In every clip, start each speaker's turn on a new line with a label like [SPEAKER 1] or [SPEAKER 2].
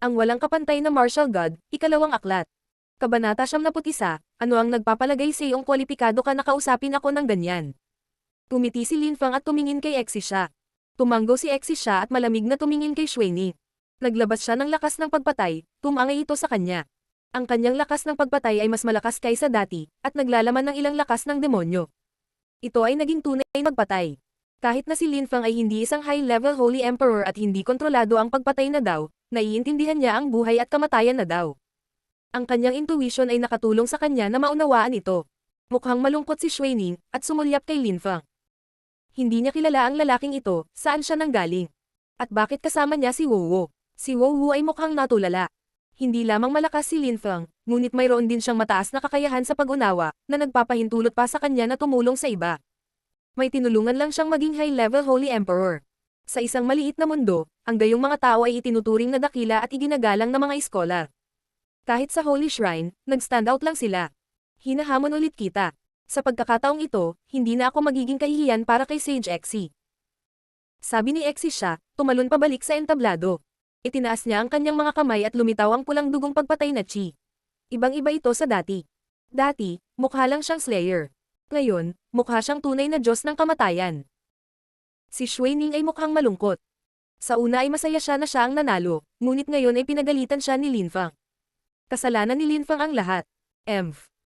[SPEAKER 1] Ang walang kapantay na martial god, ikalawang aklat. Kabanata 71, ano ang nagpapalagay sa iyong kwalipikado ka na kausapin ako ng ganyan? Tumiti si Linfang at tumingin kay Exisha. Tumanggo si Exisha at malamig na tumingin kay Xueni. Naglabas siya ng lakas ng pagpatay, tumangay ito sa kanya. Ang kanyang lakas ng pagpatay ay mas malakas kaysa dati, at naglalaman ng ilang lakas ng demonyo. Ito ay naging tunay na pagpatay. Kahit na si Linfang ay hindi isang high-level Holy Emperor at hindi kontrolado ang pagpatay na daw, naiintindihan niya ang buhay at kamatayan na daw. Ang kanyang intuition ay nakatulong sa kanya na maunawaan ito. Mukhang malungkot si Xueni, at sumulyap kay Linfang. Hindi niya kilala ang lalaking ito, saan siya nanggaling. At bakit kasama niya si Wowo? Si Wowo ay mukhang natulala. Hindi lamang malakas si Linfang, ngunit mayroon din siyang mataas na kakayahan sa pag-unawa, na nagpapahintulot pa sa kanya na tumulong sa iba. May tinulungan lang siyang maging high-level Holy Emperor. Sa isang maliit na mundo, ang gayong mga tao ay itinuturing na dakila at iginagalang na mga iskolar. Kahit sa Holy Shrine, nag-stand out lang sila. Hinahamon ulit kita. Sa pagkakataong ito, hindi na ako magiging kahihiyan para kay Sage Exi. Sabi ni Exi siya, tumalon pabalik sa entablado. Itinaas niya ang kanyang mga kamay at lumitaw ang pulang dugong pagpatay na chi. Ibang-iba ito sa dati. Dati, mukha lang siyang slayer. Ngayon, mukha siyang tunay na Diyos ng kamatayan. Si Xuening ay mukhang malungkot. Sa una ay masaya siya na siya ang nanalo, ngunit ngayon ay pinagalitan siya ni Linfang. Kasalanan ni Linfang ang lahat.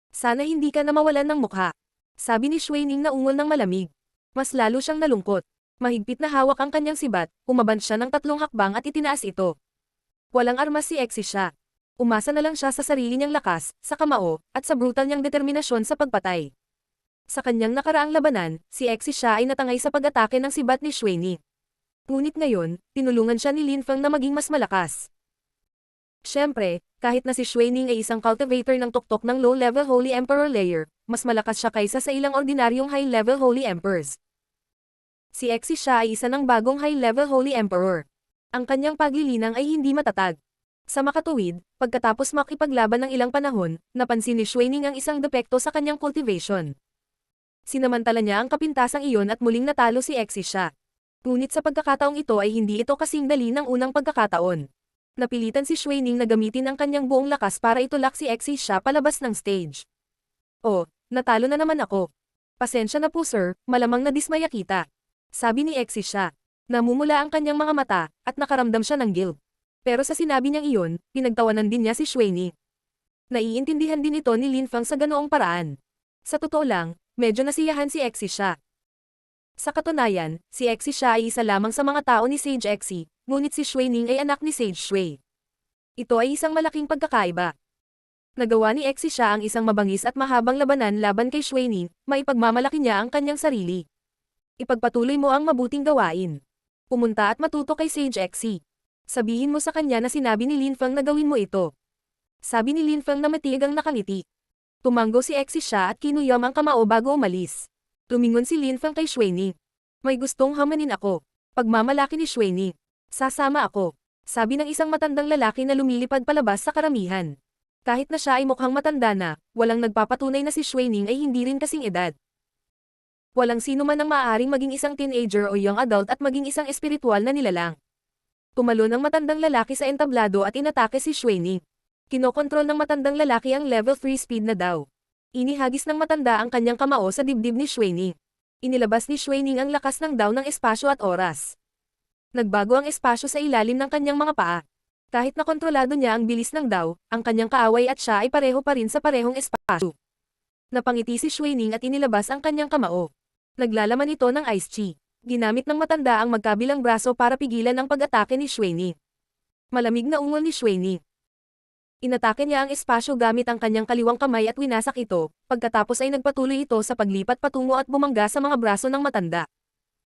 [SPEAKER 1] Sana hindi ka na mawalan ng mukha. Sabi ni Xuening na ungol ng malamig. Mas lalo siyang nalungkot. Mahigpit na hawak ang kanyang sibat, umaban siya ng 3 hakbang at itinaas ito. Walang armas si Exisha. Umasa na lang siya sa sarili niyang lakas, sa kamao, at sa brutal niyang determinasyon sa pagpatay. Sa kanyang nakaraang labanan, si Exisha ay natangay sa pag-atake ng sibat ni Xueni. Ngunit ngayon, tinulungan siya ni Linfang na maging mas malakas. Siyempre, kahit na si Xuening ay isang cultivator ng tuktok ng low-level Holy Emperor layer, mas malakas siya kaysa sa ilang ordinaryong high-level Holy Emperors. Si Exisha ay isa ng bagong high-level Holy Emperor. Ang kanyang paglilinang ay hindi matatag. Sa makatuwid, pagkatapos makipaglaban ng ilang panahon, napansin ni Xuening ang isang depekto sa kanyang cultivation. Sinamantala niya ang kapintasang iyon at muling natalo si Exisha. Ngunit sa pagkakataong ito ay hindi ito kasing dali ng unang pagkakataon. Napilitan si Xuening na gamitin ang kanyang buong lakas para itulak si Exisha palabas ng stage. Oh, natalo na naman ako. Pasensya na po sir, malamang nadismaya kita. Sabi ni Exisha. Namumula ang kanyang mga mata, at nakaramdam siya ng guilt. Pero sa sinabi niyang iyon, pinagtawanan din niya si Xueni. Naiintindihan din ito ni Linfang sa ganoong paraan. Sa totoo lang, medyo nasiyahan si Exisha. Sa katunayan, si Exisha ay isa lamang sa mga tao ni Sage Exi, ngunit si Xuening ay anak ni Sage Shui. Ito ay isang malaking pagkakaiba. Nagawa ni Exisha ang isang mabangis at mahabang labanan laban kay Xuening, maipagmamalaki niya ang kanyang sarili. Ipagpatuloy mo ang mabuting gawain. Pumunta at matuto kay Sage Exi. Sabihin mo sa kanya na sinabi ni Linfang na gawin mo ito. Sabi ni Linfang na matigang nakangiti. Tumanggo si Exisha at kinuyam ang kamao bago umalis. Tumingon si Linfang kay Xueni. May gustong hamanin ako. Pagmamalaki ni Xueni. Sasama ako. Sabi ng isang matandang lalaki na lumilipad palabas sa karamihan. Kahit na siya ay mukhang matanda na, walang nagpapatunay na si Xuening ay hindi rin kasing edad. Walang sino man ang maaaring maging isang teenager o young adult at maging isang espiritual na nilalang. Tumalon ang matandang lalaki sa entablado at inatake si Xueni. Kinokontrol ng matandang lalaki ang level 3 speed na daw. Inihagis ng matanda ang kanyang kamao sa dibdib ni Xueni. Inilabas ni Xueni ang lakas ng daw ng espasyo at oras. Nagbago ang espasyo sa ilalim ng kanyang mga paa. Kahit na kontrolado niya ang bilis ng daw, ang kanyang kaaway at siya ay pareho pa rin sa parehong espasyo. Napangiti si Xueni at inilabas ang kanyang kamao. Naglalaman ito ng ice chi. Ginamit ng matanda ang magkabilang braso para pigilan ang pag-atake ni Xueni. Malamig na ungol ni Xueni. Inatake niya ang espasyo gamit ang kanyang kaliwang kamay at winasak ito, pagkatapos ay nagpatuloy ito sa paglipat patungo at bumangga sa mga braso ng matanda.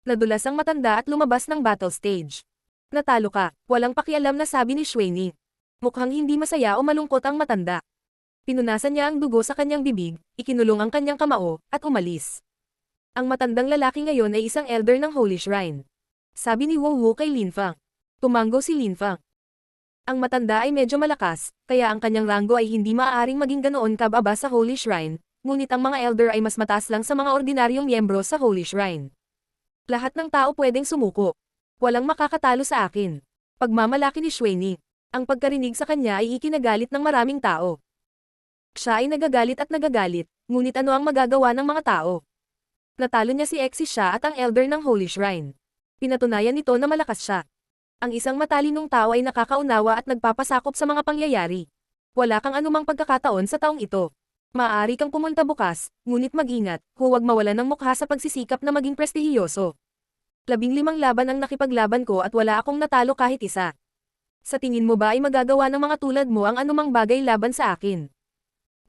[SPEAKER 1] Nadulas ang matanda at lumabas ng battle stage. Natalo ka, walang pakialam na sabi ni Xueni. Mukhang hindi masaya o malungkot ang matanda. Pinunasan niya ang dugo sa kanyang bibig, ikinulong ang kanyang kamao, at umalis. Ang matandang lalaki ngayon ay isang elder ng Holy Shrine. Sabi ni Wowo kay Linfang. Tumanggo si Linfang. Ang matanda ay medyo malakas, kaya ang kanyang ranggo ay hindi maaaring maging ganoon kababa sa Holy Shrine, ngunit ang mga elder ay mas mataas lang sa mga ordinaryong miyembro sa Holy Shrine. Lahat ng tao pwedeng sumuko. Walang makakatalo sa akin. Pagmamalaki ni Xueni. Ang pagkarinig sa kanya ay ikinagalit ng maraming tao. Siya ay nagagalit at nagagalit, ngunit ano ang magagawa ng mga tao? Natalo niya si Exisha at ang elder ng Holy Shrine. Pinatunayan nito na malakas siya. Ang isang matalinong tao ay nakakaunawa at nagpapasakop sa mga pangyayari. Wala kang anumang pagkakataon sa taong ito. Maaari kang pumunta bukas, ngunit mag-ingat, huwag mawalan ng mukha sa pagsisikap na maging prestihiyoso. 15 laban ang nakipaglaban ko at wala akong natalo kahit isa. Sa tingin mo ba ay magagawa ng mga tulad mo ang anumang bagay laban sa akin?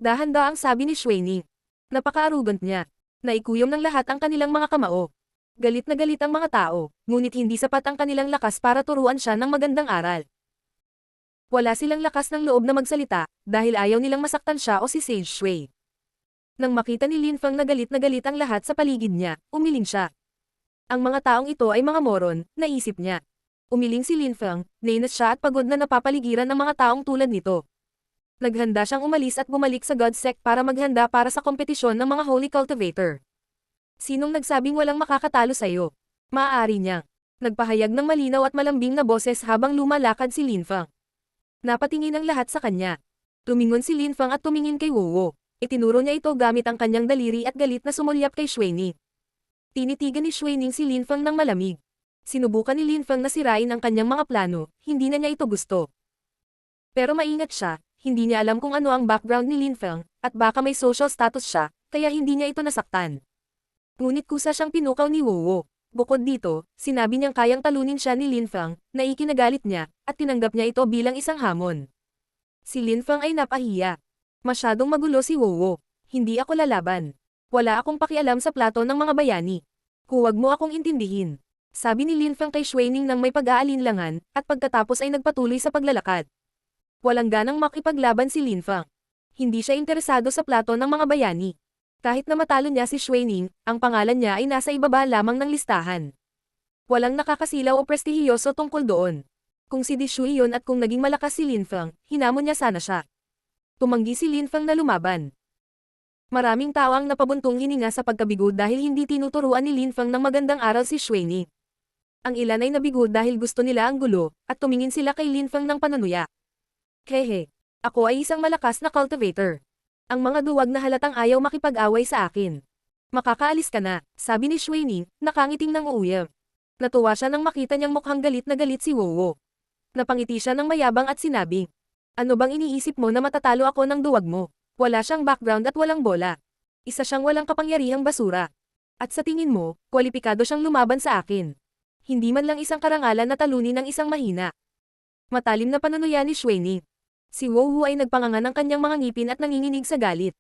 [SPEAKER 1] Dahan-daang sabi ni Xuening. Napaka-arrogant niya. Naikuyom ng lahat ang kanilang mga kamao. Galit na galit ang mga tao, ngunit hindi sapat ang kanilang lakas para turuan siya ng magandang aral. Wala silang lakas ng loob na magsalita, dahil ayaw nilang masaktan siya o si Sage Shui. Nang makita ni Lin Feng na galit ang lahat sa paligid niya, umiling siya. Ang mga taong ito ay mga moron, naisip niya. Umiling si Lin Feng, nainis siya at pagod na napapaligiran ng mga taong tulad nito. Naghanda siyang umalis at bumalik sa God Sect para maghanda para sa kompetisyon ng mga Holy Cultivator. Sinong nagsabing walang makakatalo sa'yo? Maaari niya. Nagpahayag ng malinaw at malambing na boses habang lumalakad si Lin Feng. Napatingin ang lahat sa kanya. Tumingon si Lin Feng at tumingin kay Wowo. Itinuro niya ito gamit ang kanyang daliri at galit na sumulyap kay Xuening. Tinitigan ni Xuening si Lin Feng ng malamig. Sinubukan ni Lin Feng na sirain ang kanyang mga plano, hindi na niya ito gusto. Pero maingat siya, hindi niya alam kung ano ang background ni Lin Feng, at baka may social status siya, kaya hindi niya ito nasaktan. Ngunit kusa siyang pinukaw ni Wowo. Bukod dito, sinabi niyang kayang talunin siya ni Lin Feng, na ikinagalit niya, at tinanggap niya ito bilang isang hamon. Si Lin Feng ay napahiya. Masyadong magulo si Wowo. Hindi ako lalaban. Wala akong pakialam sa plato ng mga bayani. Huwag mo akong intindihin. Sabi ni Lin Feng kay Xuening nang may pag-aalinlangan, at pagkatapos ay nagpatuloy sa paglalakad. Walang ganang makipaglaban si Lin Feng. Hindi siya interesado sa plato ng mga bayani. Kahit na matalo niya si Xuening, ang pangalan niya ay nasa ibaba lamang ng listahan. Walang nakakasilaw o prestihiyoso tungkol doon. Kung si Di Shui yun at kung naging malakas si Lin Feng, hinamon niya sana siya. Tumanggi si Lin Feng na lumaban. Maraming tao ang napabuntong hininga sa pagkabigo dahil hindi tinuturuan ni Lin Feng ng magandang aral si Xuening. Ang ilan ay nabigo dahil gusto nila ang gulo, at tumingin sila kay Lin Feng ng panunuya. Hehe. Ako ay isang malakas na cultivator. Ang mga duwag na halatang ayaw makipag-away sa akin. Makakaalis ka na, sabi ni Xuening, nakangiting ng uuyab. Natuwa siya nang makita niyang mukhang galit na galit si Wowo. Napangiti siya ng mayabang at sinabi, ano bang iniisip mo na matatalo ako ng duwag mo? Wala siyang background at walang bola. Isa siyang walang kapangyarihang basura. At sa tingin mo, kwalipikado siyang lumaban sa akin. Hindi man lang isang karangalan na talunin ng isang mahina. Matalim na panunuya ni Xuening. Si Wowo ay nagpanganga ng kanyang mga ngipin at nanginginig sa galit.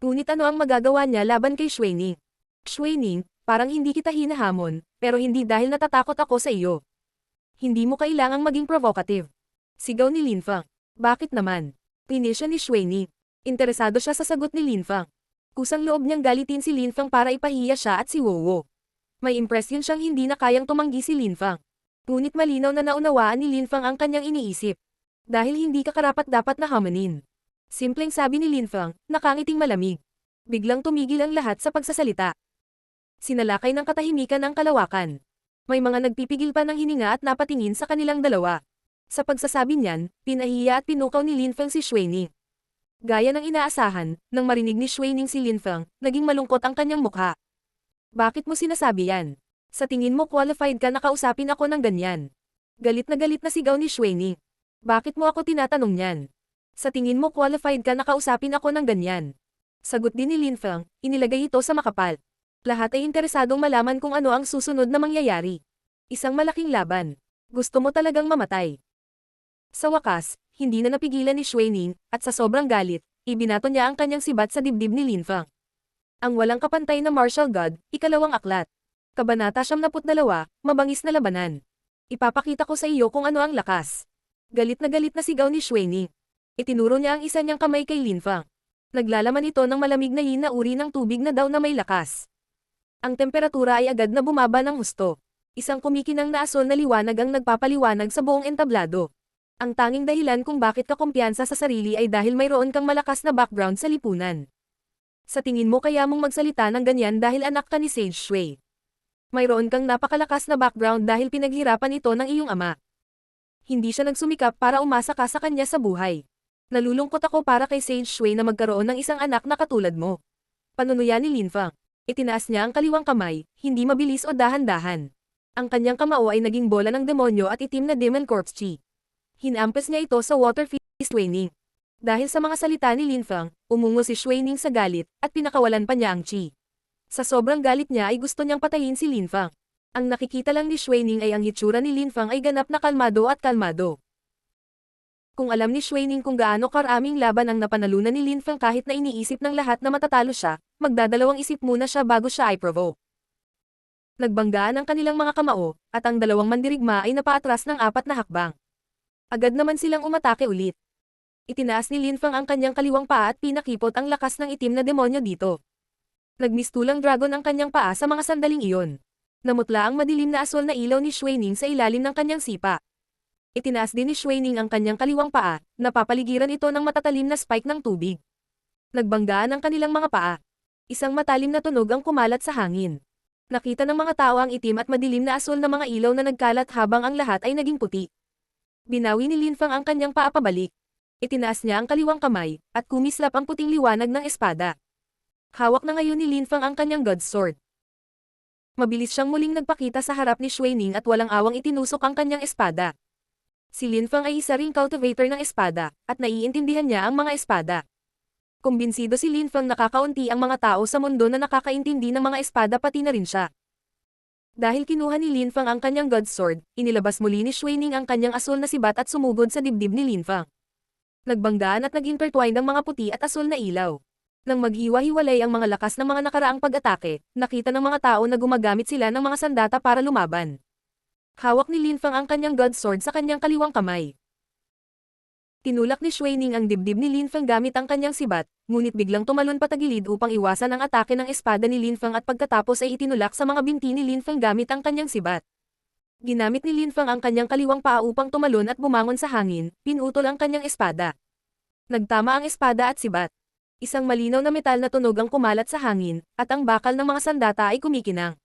[SPEAKER 1] Ngunit ano ang magagawa niya laban kay Xuening? Xuening, parang hindi kita hinahamon, pero hindi dahil natatakot ako sa iyo. Hindi mo kailangang maging provocative. Sigaw ni Lin Feng. Bakit naman? Pinis siya ni Xuening. Interesado siya sa sagot ni Lin Feng. Kusang loob niyang galitin si Lin Feng para ipahiya siya at si Wowo. May impresyon siyang hindi na kayang tumanggi si Lin Feng. Ngunit malinaw na naunawaan ni Lin Feng ang kanyang iniisip. Dahil hindi ka karapat-dapat na hamanin. Simpleng sabi ni Lin Feng, nakangiting malamig. Biglang tumigil ang lahat sa pagsasalita. Sinalakay ng katahimikan ang kalawakan. May mga nagpipigil pa ng hininga at napatingin sa kanilang dalawa. Sa pagsasabi niyan, pinahiya at pinukaw ni Lin Feng si Xuening. Gaya ng inaasahan, nang marinig ni Xuening si Lin Feng, naging malungkot ang kanyang mukha. Bakit mo sinasabi yan? Sa tingin mo qualified ka na kausapin ako ng ganyan? Galit na sigaw ni Xuening. Bakit mo ako tinatanong yan? Sa tingin mo qualified ka na kausapin ako ng ganyan? Sagot din ni Lin Feng, inilagay ito sa makapal. Lahat ay interesadong malaman kung ano ang susunod na mangyayari. Isang malaking laban. Gusto mo talagang mamatay. Sa wakas, hindi na napigilan ni Xuening, at sa sobrang galit, ibinato niya ang kanyang sibat sa dibdib ni Lin Feng. Ang walang kapantay na martial god, ikalawang aklat. Kabanata 72, mabangis na labanan. Ipapakita ko sa iyo kung ano ang lakas. Galit na sigaw ni Xuening. Itinuro niya ang isa niyang kamay kay Lin Feng. Naglalaman ito ng malamig na yin na uri ng tubig na daw na may lakas. Ang temperatura ay agad na bumaba ng husto. Isang kumikinang na asul na liwanag ang nagpapaliwanag sa buong entablado. Ang tanging dahilan kung bakit ka kumpiyansa sa sarili ay dahil mayroon kang malakas na background sa lipunan. Sa tingin mo kaya mong magsalita ng ganyan dahil anak ka ni Sage Shui. Mayroon kang napakalakas na background dahil pinaghirapan ito ng iyong ama. Hindi siya nagsumikap para umasa ka sa kanya sa buhay. Nalulungkot ako para kay Sage Shui na magkaroon ng isang anak na katulad mo. Panunuya ni Lin Fang. Itinaas niya ang kaliwang kamay, hindi mabilis o dahan-dahan. Ang kanyang kamao ay naging bola ng demonyo at itim na Demon Corpse Chi. Hinampas niya ito sa Water Fist Shuining. Dahil sa mga salita ni Lin Fang, umungo si Shuining sa galit, at pinakawalan pa niya ang Chi. Sa sobrang galit niya ay gusto niyang patayin si Lin Fang. Ang nakikita lang ni Shuining ay ang hitsura ni Lin Fang ay ganap na kalmado at kalmado. Kung alam ni Shuining kung gaano karaming laban ang napanalunan ni Lin Fang kahit na iniisip ng lahat na matatalo siya, magdadalawang isip muna siya bago siya ay provoke. Nagbanggaan ang kanilang mga kamao, at ang dalawang mandirigma ay napaatras ng 4 na hakbang. Agad naman silang umatake ulit. Itinaas ni Lin Fang ang kanyang kaliwang paa at pinakipot ang lakas ng itim na demonyo dito. Nagmistulang dragon ang kanyang paa sa mga sandaling iyon. Namutla ang madilim na aswal na ilaw ni Shuining sa ilalim ng kanyang sipa. Itinaas din ni Shuining ang kanyang kaliwang paa, napapaligiran ito ng matatalim na spike ng tubig. Nagbanggaan ang kanilang mga paa. Isang matalim na tunog ang kumalat sa hangin. Nakita ng mga tao ang itim at madilim na aswal na mga ilaw na nagkalat habang ang lahat ay naging puti. Binawi ni Lin Fang ang kanyang paa pabalik. Itinaas niya ang kaliwang kamay, at kumislap ang puting liwanag ng espada. Hawak na ngayon ni Lin Fang ang kanyang God's Sword. Mabilis siyang muling nagpakita sa harap ni Shuining at walang awang itinusok ang kanyang espada. Si Lin Fang ay isa ring cultivator ng espada, at naiintindihan niya ang mga espada. Kumbinsido si Lin Fang na kakaunti ang mga tao sa mundo na nakakaintindi ng mga espada pati na rin siya. Dahil kinuha ni Lin Fang ang kanyang God's Sword, inilabas muli ni Shuining ang kanyang asul na sibat at sumugod sa dibdib ni Lin Fang. Nagbanggaan at nag-intertwine ang mga puti at asul na ilaw. Nang maghiwa-hiwalay ang mga lakas ng mga nakaraang pag-atake, nakita ng mga tao na gumagamit sila ng mga sandata para lumaban. Hawak ni Lin Fang ang kanyang God's Sword sa kanyang kaliwang kamay. Tinulak ni Shuining ang dibdib ni Lin Fang gamit ang kanyang sibat, ngunit biglang tumalon patagilid upang iwasan ang atake ng espada ni Lin Fang at pagkatapos ay itinulak sa mga binti ni Lin Fang gamit ang kanyang sibat. Ginamit ni Lin Fang ang kanyang kaliwang paa upang tumalon at bumangon sa hangin, pinutol ang kanyang espada. Nagtama ang espada at sibat. Isang malinaw na metal na tunog ang kumalat sa hangin, at ang bakal ng mga sandata ay kumikinang.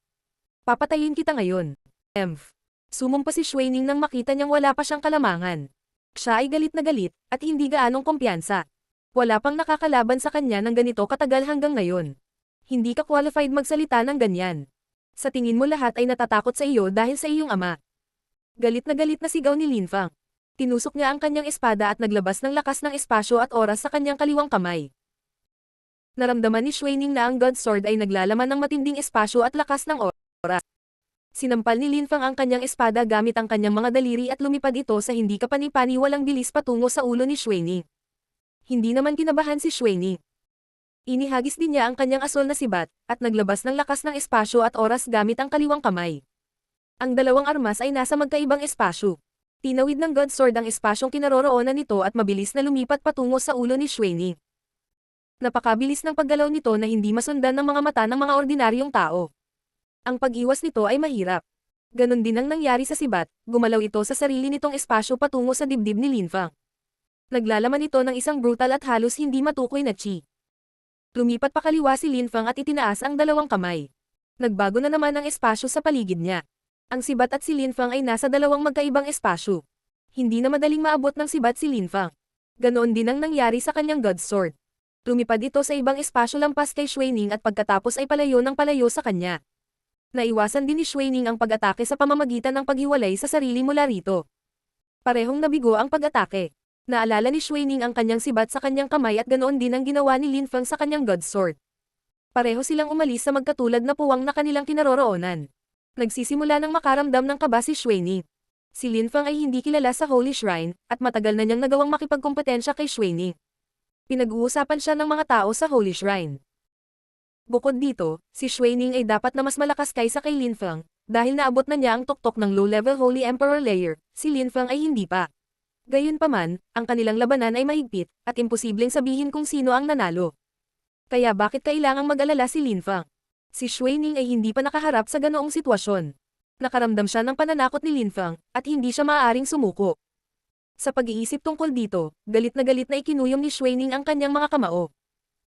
[SPEAKER 1] Papatayin kita ngayon. Sumumpa si Shuining nang makita niyang wala pa siyang kalamangan. Siya ay galit na galit, at hindi gaanong kumpiyansa. Wala pang nakakalaban sa kanya ng ganito katagal hanggang ngayon. Hindi ka qualified magsalita ng ganyan. Sa tingin mo lahat ay natatakot sa iyo dahil sa iyong ama. Galit na sigaw ni Lin Fang. Tinusok niya ang kanyang espada at naglabas ng lakas ng espasyo at oras sa kanyang kaliwang kamay. Naramdaman ni Shuining na ang God's Sword ay naglalaman ng matinding espasyo at lakas ng oras. Sinampal ni Lin Fang ang kanyang espada gamit ang kanyang mga daliri at lumipad ito sa hindi kapani-paniwalang bilis patungo sa ulo ni Shuining. Hindi naman kinabahan si Shuining. Inihagis din niya ang kanyang asul na sibat, at naglabas ng lakas ng espasyo at oras gamit ang kaliwang kamay. Ang dalawang armas ay nasa magkaibang espasyo. Tinawid ng God's Sword ang espasyong kinaroroonan nito at mabilis na lumipat patungo sa ulo ni Shuining. Napakabilis ng paggalaw nito na hindi masundan ng mga mata ng mga ordinaryong tao. Ang pag-iwas nito ay mahirap. Ganon din ang nangyari sa sibat, gumalaw ito sa sarili nitong espasyo patungo sa dibdib ni Lin Fang. Naglalaman ito ng isang brutal at halos hindi matukoy na chi. Lumipat pa kaliwa si Lin Fang at itinaas ang dalawang kamay. Nagbago na naman ang espasyo sa paligid niya. Ang sibat at si Lin Fang ay nasa dalawang magkaibang espasyo. Hindi na madaling maabot ng sibat si Lin Fang. Ganoon din ang nangyari sa kanyang God's Sword. Lumipad ito sa ibang espasyo lampas kay Shuining at pagkatapos ay palayo ng palayo sa kanya. Naiwasan din ni Shuining ang pag-atake sa pamamagitan ng paghiwalay sa sarili mula rito. Parehong nabigo ang pag-atake. Naalala ni Shuining ang kanyang sibat sa kanyang kamay at ganoon din ang ginawa ni Lin Fang sa kanyang God's Sword. Pareho silang umalis sa magkatulad na puwang na kanilang kinaroroonan. Nagsisimula ng makaramdam ng kaba si Shuining. Si Lin Fang ay hindi kilala sa Holy Shrine, at matagal na niyang nagawang makipagkompetensya kay Shuining. Pinag-uusapan siya ng mga tao sa Holy Shrine. Bukod dito, si Shuining ay dapat na mas malakas kaysa kay Lin Fang, dahil naabot na niya ang tuktok ng low-level Holy Emperor layer, si Lin Fang ay hindi pa. Gayunpaman, ang kanilang labanan ay mahigpit, at imposibleng sabihin kung sino ang nanalo. Kaya bakit kailangang mag-alala si Lin Fang? Si Shuining ay hindi pa nakaharap sa ganoong sitwasyon. Nakaramdam siya ng pananakot ni Lin Fang, at hindi siya maaaring sumuko. Sa pag-iisip tungkol dito, galit na ikinuyom ni Shuining ang kanyang mga kamao.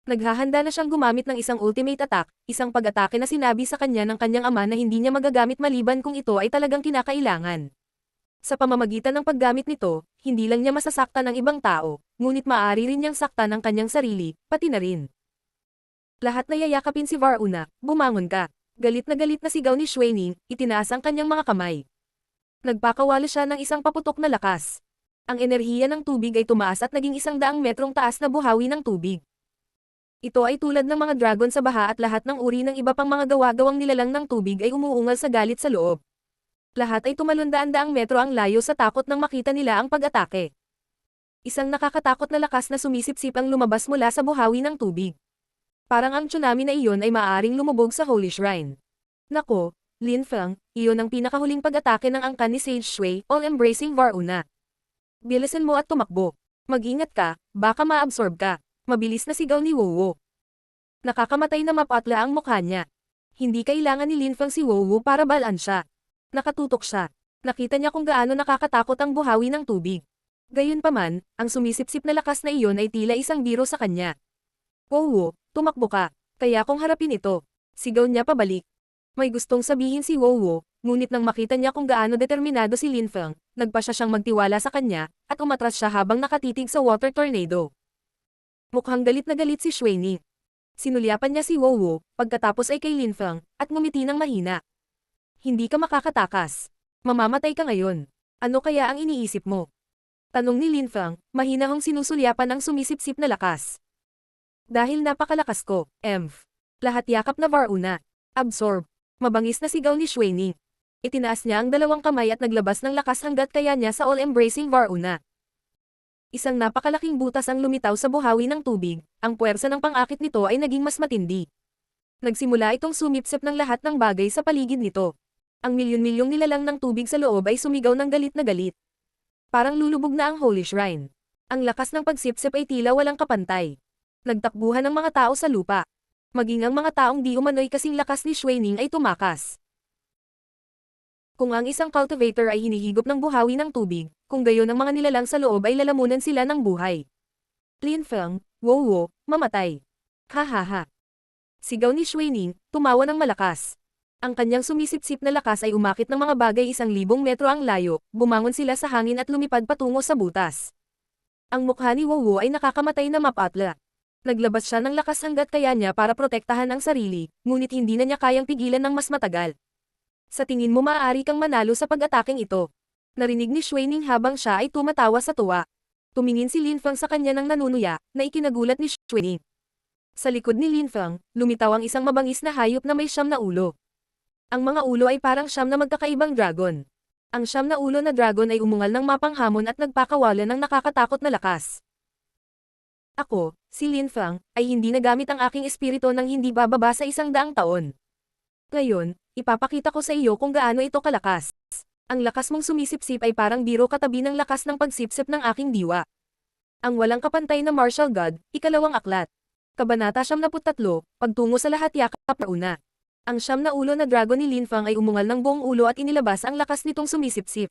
[SPEAKER 1] Naghahanda na siyang gumamit ng isang ultimate attack, isang pag-atake na sinabi sa kanya ng kanyang ama na hindi niya magagamit maliban kung ito ay talagang kinakailangan. Sa pamamagitan ng paggamit nito, hindi lang niya masasaktan ang ibang tao, ngunit maaari rin niyang saktan ang kanyang sarili, pati na rin. Lahat na yayakapin si Varuna, bumangon ka. Galit na sigaw ni Xuening, itinaas ang kanyang mga kamay. Nagpakawala siya ng isang paputok na lakas. Ang enerhiya ng tubig ay tumaas at naging 100 metrong taas na buhawi ng tubig. Ito ay tulad ng mga dragon sa baha at lahat ng uri ng iba pang mga gawa-gawang nilalang ng tubig ay umuungal sa galit sa loob. Lahat ay tumalon daan-daang metro ang layo sa takot nang makita nila ang pag-atake. Isang nakakatakot na lakas na sumisipsip ang lumabas mula sa buhawi ng tubig. Parang ang tsunami na iyon ay maaaring lumubog sa Holy Shrine. Nako, Lin Feng, iyon ang pinakahuling pag-atake ng angkan ni Sage Shui, all-embracing Varuna. Bilisan mo at tumakbo. Mag-ingat ka, baka ma-absorb ka. Mabilis na sigaw ni Wowo. Nakakamatay na mapatla ang mukha niya. Hindi kailangan ni Lin Feng si Wowo para balaan siya. Nakatutok siya. Nakita niya kung gaano nakakatakot ang buhawi ng tubig. Gayunpaman, ang sumisipsip na lakas na iyon ay tila isang biro sa kanya. Wowo, tumakbo ka. Kaya kung harapin ito. Sigaw niya pabalik. May gustong sabihin si Wowo, ngunit nang makita niya kung gaano determinado si Lin Feng, nagpa siya siyang magtiwala sa kanya, at umatras siya habang nakatitig sa water tornado. Mukhang galit na galit si Xuening. Sinulyapan niya si Wowo, pagkatapos ay kay Lin Feng, at ngumiti ng mahina. Hindi ka makakatakas. Mamamatay ka ngayon. Ano kaya ang iniisip mo? Tanong ni Lin Feng, mahinahong sinusulyapan ang sumisipsip na lakas. Dahil napakalakas ko, Emph. Lahat yakap na Varuna. Absorb. Mabangis na sigaw ni Xuening. Itinaas niya ang dalawang kamay at naglabas ng lakas hanggat kaya niya sa all-embracing Varuna. Isang napakalaking butas ang lumitaw sa buhawi ng tubig, ang puwersa ng pang-akit nito ay naging mas matindi. Nagsimula itong sumipsip ng lahat ng bagay sa paligid nito. Ang milyon-milyong nilalang ng tubig sa loob ay sumigaw ng galit na galit. Parang lulubog na ang Holy Shrine. Ang lakas ng pagsipsip ay tila walang kapantay. Nagtakbuhan ang mga tao sa lupa. Maging ang mga taong di umano'y kasing lakas ni Xuening ay tumakas. Kung ang isang cultivator ay hinihigop ng buhawi ng tubig, kung gayon ang mga nilalang sa loob ay lalamunan sila ng buhay. Lin Feng, Wowo, mamatay. Ha. Sigaw ni Xuening, tumawa ng malakas. Ang kanyang sumisipsip na lakas ay umakit ng mga bagay 1,000 metro ang layo, bumangon sila sa hangin at lumipad patungo sa butas. Ang mukha ni Wowo ay nakakamatay na mapatla. Naglabas siya ng lakas hanggat kaya niya para protektahan ang sarili, ngunit hindi na niya kayang pigilan ng mas matagal. Sa tingin mo maaari kang manalo sa pag-ataking ito. Narinig ni Xuening habang siya ay tumatawa sa tuwa. Tumingin si Lin Feng sa kanya ng nanunuya, na ikinagulat ni Xuening. Sa likod ni Lin Feng, lumitaw ang isang mabangis na hayop na may 9 na ulo. Ang mga ulo ay parang 9 na magkakaibang dragon. Ang 9 na ulo na dragon ay umungal ng mapanghamon at nagpakawala ng nakakatakot na lakas. Ako, si Lin Feng, ay hindi nagamit ang aking espiritu nang hindi bababa sa 100 taon. Ngayon, ipapakita ko sa iyo kung gaano ito kalakas. Ang lakas mong sumisipsip ay parang biro katabi ng lakas ng pagsipsip ng aking diwa. Ang walang kapantay na martial god, ikalawang aklat. Kabanata 73, pagtungo sa lahat yakap na una. Ang 9 na ulo na dragon ni Lin Feng ay umungal ng buong ulo at inilabas ang lakas nitong sumisipsip.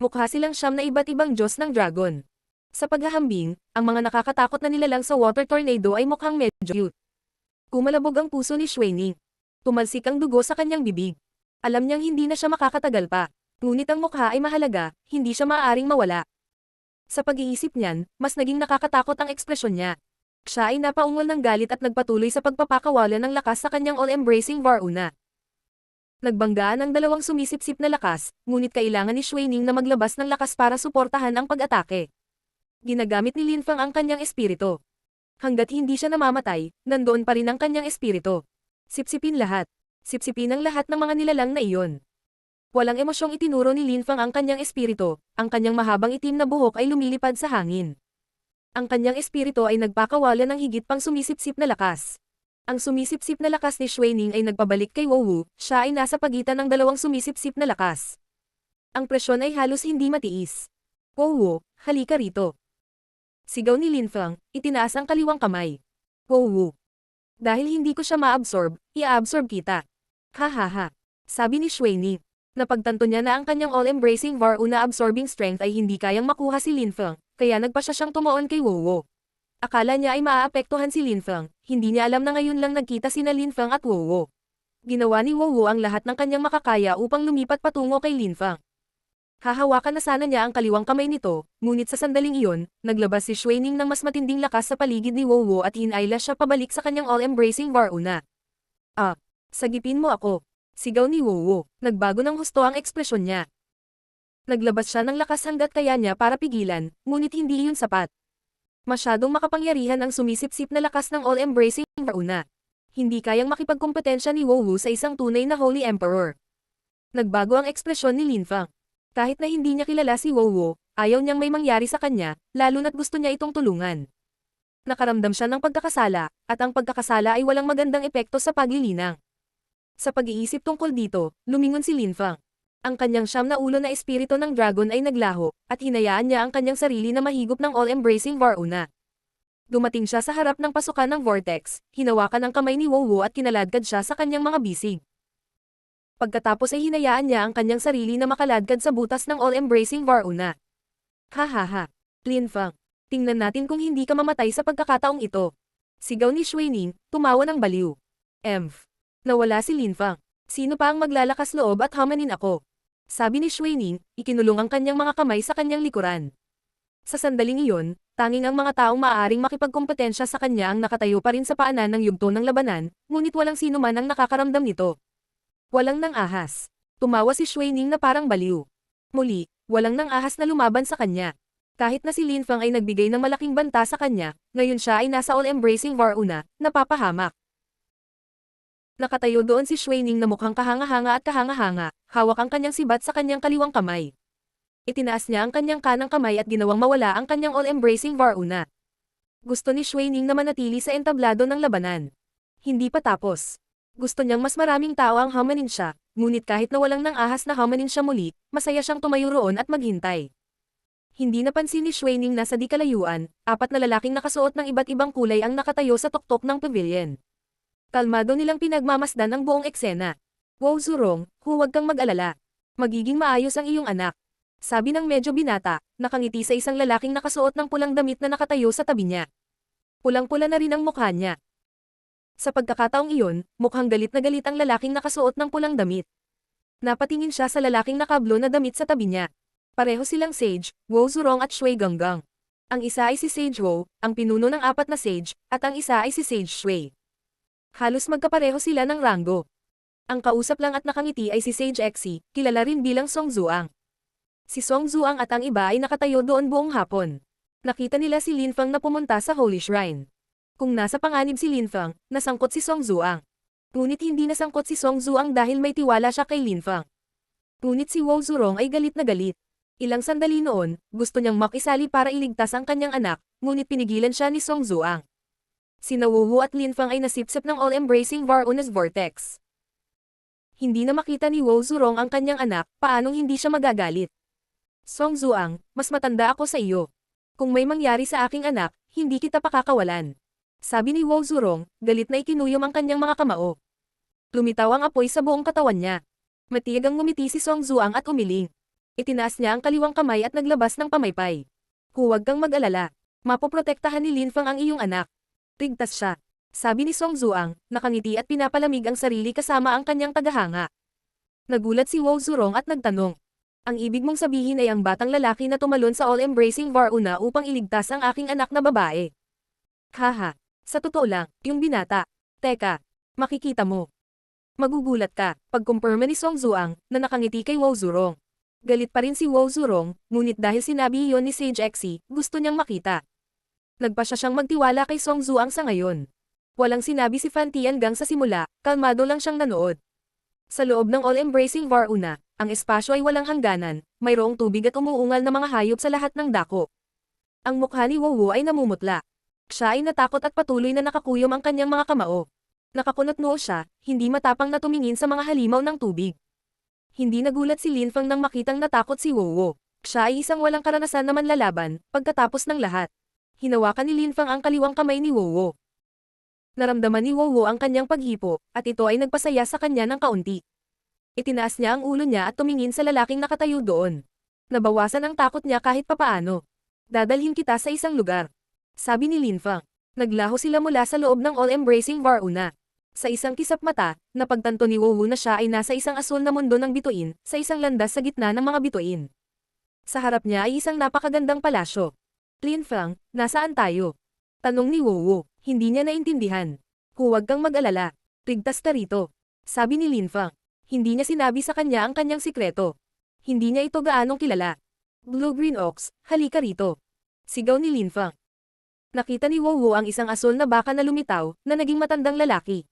[SPEAKER 1] Mukha silang 9 na iba't ibang Diyos ng dragon. Sa paghahambing, ang mga nakakatakot na nilalang sa water tornado ay mukhang medyo cute. Kumalabog ang puso ni Xuening. Tumalsik ang dugo sa kanyang bibig. Alam niyang hindi na siya makakatagal pa. Ngunit ang mukha ay mahalaga, hindi siya maaaring mawala. Sa pag-iisip niyan, mas naging nakakatakot ang ekspresyon niya. Siya ay napaungol ng galit at nagpatuloy sa pagpapakawala ng lakas sa kanyang all-embracing Varuna. Nagbanggaan ang dalawang sumisipsip na lakas, ngunit kailangan ni Xuening na maglabas ng lakas para suportahan ang pag-atake. Ginagamit ni Lin Feng ang kanyang espiritu. Hanggat hindi siya namamatay, nandoon pa rin ang kanyang espiritu. Sipsipin lahat. Sipsipin ang lahat ng mga nilalang na iyon. Walang emosyong itinuro ni Lin Feng ang kanyang espiritu, ang kanyang mahabang itim na buhok ay lumilipad sa hangin. Ang kanyang espiritu ay nagpakawala ng higit pang sumisipsip na lakas. Ang sumisipsip na lakas ni Xuening ay nagbabalik kay Wowo, siya ay nasa pagitan ng dalawang sumisipsip na lakas. Ang presyon ay halos hindi matiis. Wowo, halika rito. Sigaw ni Lin Feng, itinaas ang kaliwang kamay. Wowo. Dahil hindi ko siya ma-absorb, i-absorb kita. Ha. Sabi ni Xuening. Napagtanto niya na ang kanyang all-embracing Varuna absorbing strength ay hindi kayang makuha si Lin Feng, kaya nagpa siya siyang tumaon kay Wowo. Akala niya ay maaapektuhan si Lin Feng, hindi niya alam na ngayon lang nagkita sina Lin Feng at Wowo. Ginawa ni Wowo ang lahat ng kanyang makakaya upang lumipat patungo kay Lin Feng. Hahawakan na sana niya ang kaliwang kamay nito, ngunit sa sandaling iyon, naglabas si Xuening ng mas matinding lakas sa paligid ni Wowo at hinayla siya pabalik sa kanyang all-embracing Varuna. Ah! Sagipin mo ako! Sigaw ni Wowo, nagbago ng husto ang ekspresyon niya. Naglabas siya ng lakas hanggat kaya niya para pigilan, ngunit hindi iyon sapat. Masyadong makapangyarihan ang sumisip-sip na lakas ng all-embracing Varuna. Hindi kayang makipagkompetensya ni Wowo sa isang tunay na Holy Emperor. Nagbago ang ekspresyon ni Linfang. Kahit na hindi niya kilala si Wowo, ayaw niyang may mangyari sa kanya, lalo na't gusto niya itong tulungan. Nakaramdam siya ng pagkakasala, at ang pagkakasala ay walang magandang epekto sa paglilinang. Sa pag-iisip tungkol dito, lumingon si Linfang. Ang kanyang siyam na ulo na espiritu ng dragon ay naglaho, at hinayaan niya ang kanyang sarili na mahigop ng all-embracing Varuna. Dumating siya sa harap ng pasukan ng vortex, hinawakan ang kamay ni Wowo at kinaladkad siya sa kanyang mga bisig. Pagkatapos ay hinayaan niya ang kanyang sarili na makaladkad sa butas ng all-embracing Varuna. Hahaha. Linfang. Tingnan natin kung hindi ka mamatay sa pagkakataong ito. Sigaw ni Xuening, tumawa ng baliw. Nawala si Linfang. Sino pa ang maglalakas loob at hamanin ako? Sabi ni Xuening, ikinulong ang kanyang mga kamay sa kanyang likuran. Sa sandaling iyon, tanging ang mga taong maaaring makipagkompetensya sa kanya ang nakatayo pa rin sa paanan ng yugto ng labanan, ngunit walang sino man ang nakakaramdam nito. Walang nang ahas. Tumawa si Xuening na parang baliw. Muli, walang nang ahas na lumaban sa kanya. Kahit na si Linfang ay nagbigay ng malaking banta sa kanya, ngayon siya ay nasa all-embracing Varuna, napapahamak. Nakatayo doon si Xuening na mukhang kahanga-hanga at kahanga-hanga, hawak ang kanyang sibat sa kanyang kaliwang kamay. Itinaas niya ang kanyang kanang kamay at ginawang mawala ang kanyang all-embracing Varuna. Gusto ni Xuening na manatili sa entablado ng labanan. Hindi pa tapos. Gusto niyang mas maraming tao ang hamanin siya, ngunit kahit na walang nang ahas na hamanin siya muli, masaya siyang tumayo roon at maghintay. Hindi napansin ni Xuening na sa di kalayuan, 4 na lalaking nakasuot ng iba't ibang kulay ang nakatayo sa tuktok ng pavilion. Kalmado nilang pinagmamasdan ang buong eksena. Wow Zurong, huwag kang mag-alala. Magiging maayos ang iyong anak. Sabi ng medyo binata, nakangiti sa isang lalaking nakasuot ng pulang damit na nakatayo sa tabi niya. Pulang-pula na rin ang mukha niya. Sa pagkakataong iyon, mukhang galit na galit ang lalaking nakasuot ng pulang damit. Napatingin siya sa lalaking nakablo na damit sa tabi niya. Pareho silang Sage, Wow Zurong at Shui Ganggang. Ang isa ay si Sage Wow, ang pinuno ng 4 na Sage, at ang isa ay si Sage Shui. Halos magkapareho sila ng ranggo. Ang kausap lang at nakangiti ay si Sage Exi, kilala rin bilang Song Zuang. Si Song Zuang at ang iba ay nakatayo doon buong hapon. Nakita nila si Linfang na pumunta sa Holy Shrine. Kung nasa panganib si Linfang, nasangkot si Song Zuang. Ngunit hindi nasangkot si Song Zuang dahil may tiwala siya kay Linfang. Ngunit si Wow Zurong ay galit na galit. Ilang sandali noon, gusto niyang makisali para iligtas ang kanyang anak, ngunit pinigilan siya ni Song Zuang. Sina Wowo at Linfang ay nasipsip ng all-embracing Varuna's vortex. Hindi na makita ni Wow Zurong ang kanyang anak, paanong hindi siya magagalit. Song Zuang, mas matanda ako sa iyo. Kung may mangyari sa aking anak, hindi kita pakakawalan. Sabi ni Wow Zurong, galit na ikinuyom ang kanyang mga kamao. Lumitaw ang apoy sa buong katawan niya. Matiyagang ngumiti si Song Zuang at umiling. Itinaas niya ang kaliwang kamay at naglabas ng pamaypay. Huwag kang mag-alala. Mapoprotektahan ni Linfang ang iyong anak. Ligtas siya. Sabi ni Song Zuang, nakangiti at pinapalamig ang sarili kasama ang kanyang tagahanga. Nagulat si Wow Zurong at nagtanong. Ang ibig mong sabihin ay ang batang lalaki na tumalon sa all-embracing Varuna upang iligtas ang aking anak na babae. Haha. Sa totoo lang, yung binata. Teka, makikita mo. Magugulat ka, pagkumpirma ni Song Zuang, na nakangiti kay Wow Zurong. Galit pa rin si Wow Zurong, ngunit dahil sinabi iyon ni Sage Exi, gusto niyang makita. Nagpasya siyang magtiwala kay Song Zuang sa ngayon. Walang sinabi si Fan Tiangang sa simula, kalmado lang siyang nanood. Sa loob ng all-embracing Varuna, ang espasyo ay walang hangganan, mayroong tubig at umuungal na mga hayop sa lahat ng dako. Ang mukha ni Wowo ay namumutla. Siya ay natakot at patuloy na nakakuyom ang kanyang mga kamao. Nakakunot noo siya, hindi matapang na tumingin sa mga halimaw ng tubig. Hindi nagulat si Linfang nang makitang natakot si Wowo. Siya ay isang walang karanasan na manlalaban, pagkatapos ng lahat. Hinawakan ni Linfang ang kaliwang kamay ni Wowo. Naramdaman ni Wowo ang kanyang paghipo, at ito ay nagpasaya sa kanya ng kaunti. Itinaas niya ang ulo niya at tumingin sa lalaking nakatayo doon. Nabawasan ang takot niya kahit papaano. Dadalhin kita sa isang lugar. Sabi ni Linfang. Naglaho sila mula sa loob ng all-embracing Varuna. Sa isang kisap mata, napagtanto ni Wowo na siya ay nasa isang asul na mundo ng bituin, sa isang landas sa gitna ng mga bituin. Sa harap niya ay isang napakagandang palasyo. Linfang, nasaan tayo? Tanong ni Wowo, hindi niya naintindihan. Huwag kang mag-alala. Ligtas ka rito. Sabi ni Linfang. Hindi niya sinabi sa kanya ang kanyang sikreto. Hindi niya ito gaanong kilala. Blue-green ox, halika rito. Sigaw ni Linfang. Nakita ni Wowo ang isang asul na baka na lumitaw, na naging matandang lalaki.